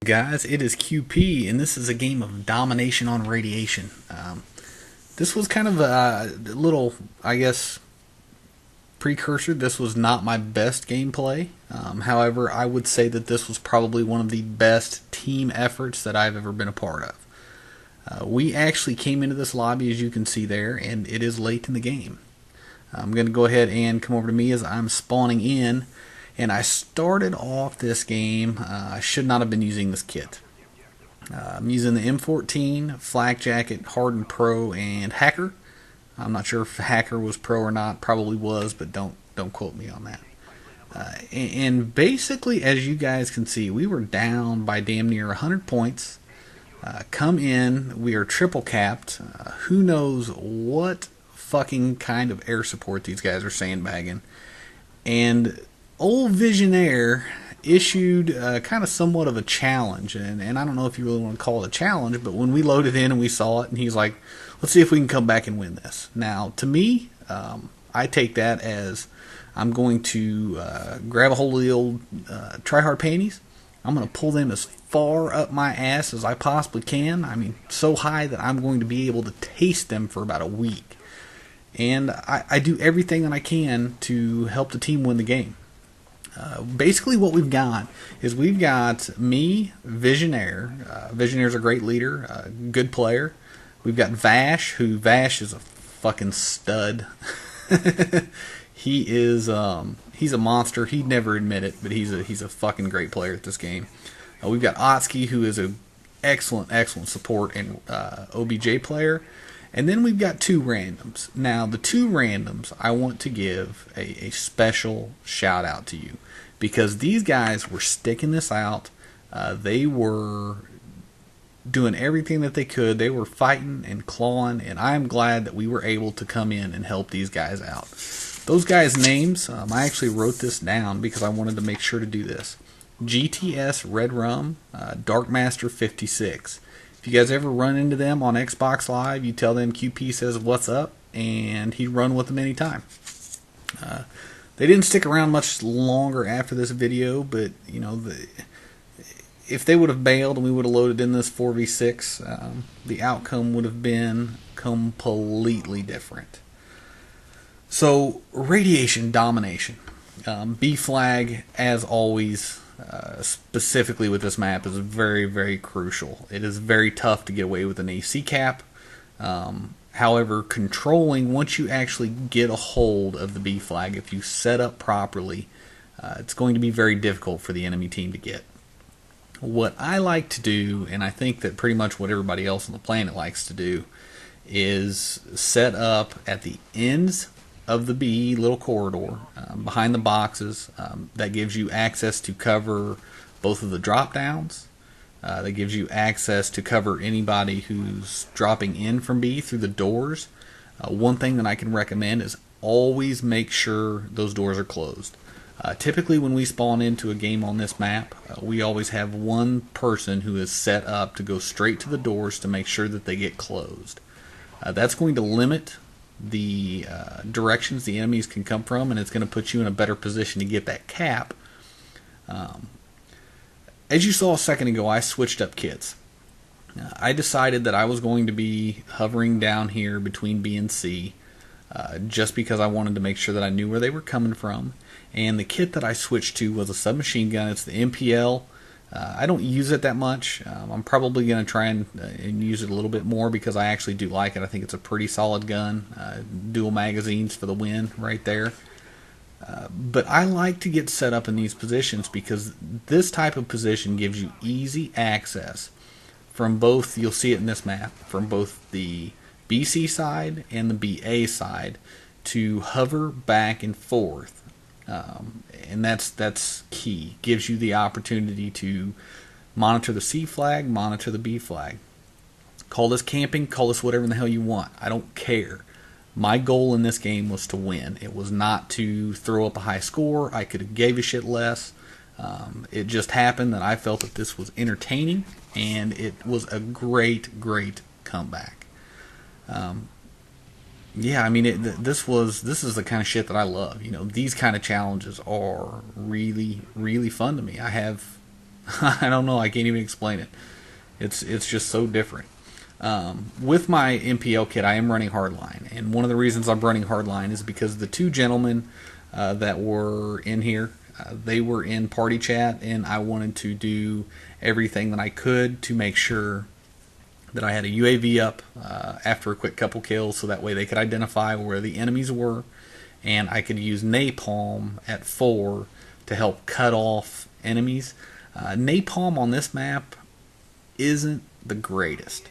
Guys, it is QP, and this is a game of domination on radiation. This was kind of a little, I guess, precursor. This was not my best gameplay. However, I would say that this was probably one of the best team efforts that I've ever been a part of. We actually came into this lobby, as you can see there, and it is late in the game. I'm going to go ahead and come over to me as I'm spawning in. And I started off this game, I should not have been using this kit. I'm using the M14, Flak Jacket, Hardened Pro, and Hacker. I'm not sure if Hacker was Pro or not, probably was, but don't quote me on that. And basically, as you guys can see, we were down by damn near 100 points. Come in, we are triple capped. Who knows what fucking kind of air support these guys are sandbagging. And old Visionaire issued kind of somewhat of a challenge, and I don't know if you really want to call it a challenge, but when we loaded in and we saw it, and he's like, let's see if we can come back and win this. Now, to me, I take that as I'm going to grab a hold of the old try-hard panties. I'm going to pull them as far up my ass as I possibly can. I mean, so high that I'm going to be able to taste them for about a week. And I do everything that I can to help the team win the game. Basically what we've got is we've got me, Visionaire. Visionaire's a great leader, good player. We've got Vash is a fucking stud. He's a monster. He'd never admit it, but he's a fucking great player at this game. We've got Otski, who is a excellent support and OBJ player. And then we've got two randoms. Now, the two randoms, I want to give a special shout out to you, because these guys were sticking this out. They were doing everything that they could. They were fighting and clawing, and I'm glad that we were able to come in and help these guys out. Those guys' names, I actually wrote this down because I wanted to make sure to do this. GTS Redrum, Darkmaster 56. If you guys ever run into them on Xbox Live, you tell them QP says what's up, and he'd run with them anytime. They didn't stick around much longer after this video, but you know, if they would have bailed and we would have loaded in this 4v6, the outcome would have been completely different. So, radiation domination. B flag, as always, specifically with this map, is very crucial. It is very tough to get away with an AC cap. However, controlling, once you actually get a hold of the B flag, if you set up properly, it's going to be very difficult for the enemy team to get. What I like to do, and I think that pretty much what everybody else on the planet likes to do, is set up at the ends of the B little corridor, behind the boxes. That gives you access to cover both of the drop downs. That gives you access to cover anybody who's dropping in from B through the doors. One thing that I can recommend is always make sure those doors are closed. Typically when we spawn into a game on this map, we always have one person who is set up to go straight to the doors to make sure that they get closed. That's going to limit the directions the enemies can come from, and it's going to put you in a better position to get that cap. As you saw a second ago, I switched up kits. I decided that I was going to be hovering down here between B and C, just because I wanted to make sure that I knew where they were coming from. And the kit that I switched to was a submachine gun. It's the MPL. I don't use it that much. I'm probably going to try and use it a little bit more because I actually do like it. I think it's a pretty solid gun. Dual magazines for the win right there. But I like to get set up in these positions because this type of position gives you easy access from both, you'll see it in this map, from both the BC side and the BA side to hover back and forth. And that's key. Gives you the opportunity to monitor the C flag, monitor the B flag. Call this camping, call this whatever the hell you want. I don't care. My goal in this game was to win. It was not to throw up a high score. I could have gave a shit less. It just happened that I felt that this was entertaining, and it was a great comeback. Yeah, I mean, this is the kind of shit that I love. You know, these kind of challenges are really fun to me. I have I don't know. I can't even explain it. It's just so different. With my MPL kit, I am running hardline, and one of the reasons I'm running hardline is because the two gentlemen that were in here, they were in party chat, and I wanted to do everything that I could to make sure that I had a UAV up after a quick couple kills, so that way they could identify where the enemies were, and I could use napalm at 4 to help cut off enemies. Napalm on this map isn't the greatest.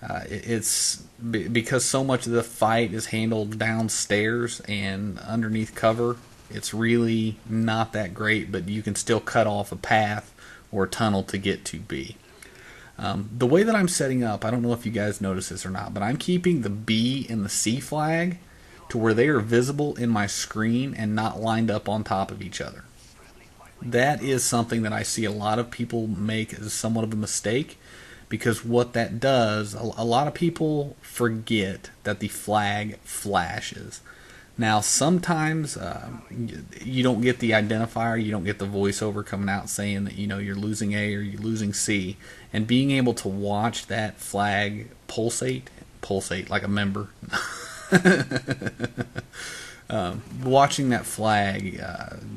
It's because so much of the fight is handled downstairs and underneath cover. It's really not that great, but you can still cut off a path or a tunnel to get to B. The way that I'm setting up, I don't know if you guys notice this or not, but I'm keeping the B and the C flag to where they are visible in my screen and not lined up on top of each other. That is something that I see a lot of people make as somewhat of a mistake, because what that does, a lot of people forget that the flag flashes. Now, sometimes you don't get the identifier, you don't get the voiceover coming out saying that you're losing A or you're losing C, and being able to watch that flag pulsate like a member. Watching that flag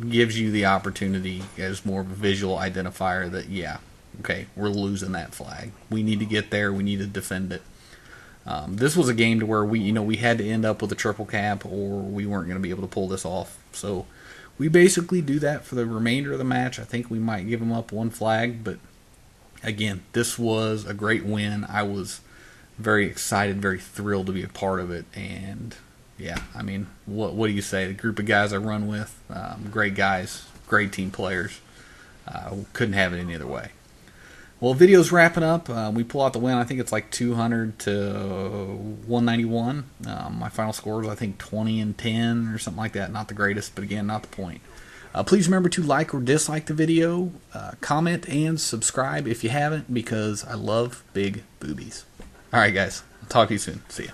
gives you the opportunity as more of a visual identifier that, yeah, okay, we're losing that flag. We need to get there. We need to defend it. This was a game to where we had to end up with a triple cap, or we weren't going to be able to pull this off. So we basically do that for the remainder of the match. I think we might give them up one flag, but again, this was a great win. I was very excited, very thrilled to be a part of it, and yeah, I mean, what do you say? The group of guys I run with, great guys, great team players. Couldn't have it any other way. Well, video's wrapping up. We pull out the win. I think it's like 200 to 191. My final score was, I think, 20 and 10 or something like that. Not the greatest, but again, not the point. Please remember to like or dislike the video, comment, and subscribe if you haven't, because I love big boobies. All right, guys. I'll talk to you soon. See ya.